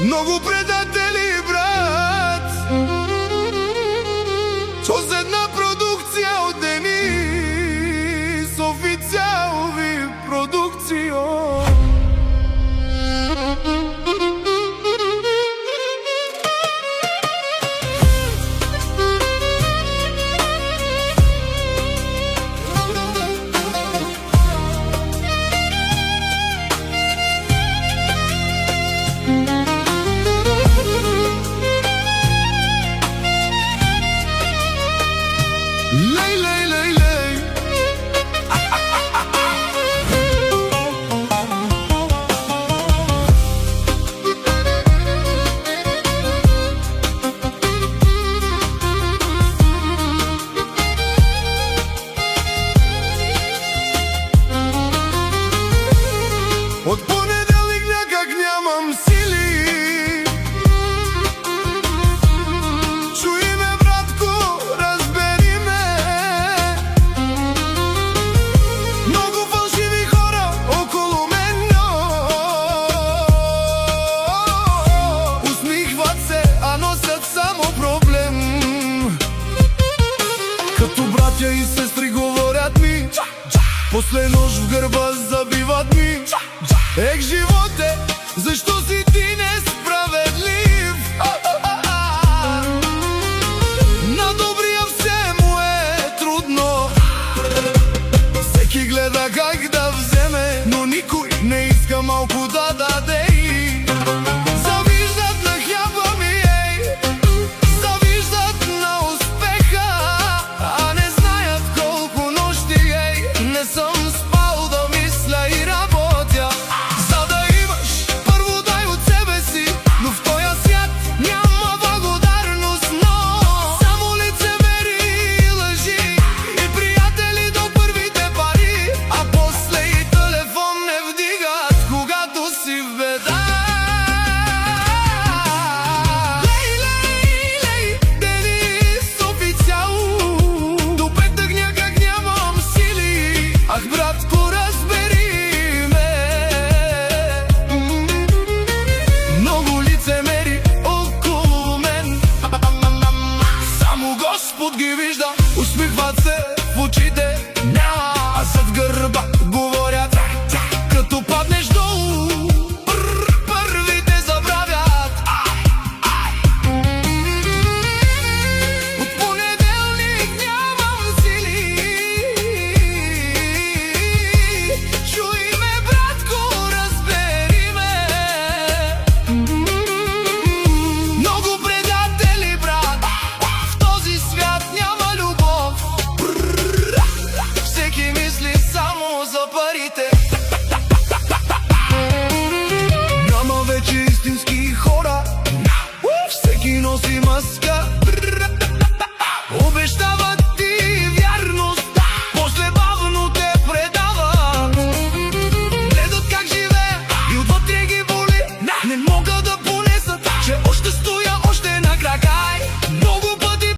Много предатели, брат. С една продукция от Денис, официални продукцио. Лей, лей, лей, лей. От понеделник някак нямам сили. Чуй ме, братко, разбери ме. Много фалшиви хора около мен. Усмихват се, а носят само проблем. Като братя и сестри говорят ми, после нож в гърба забиват ми. Ех, животе, защо си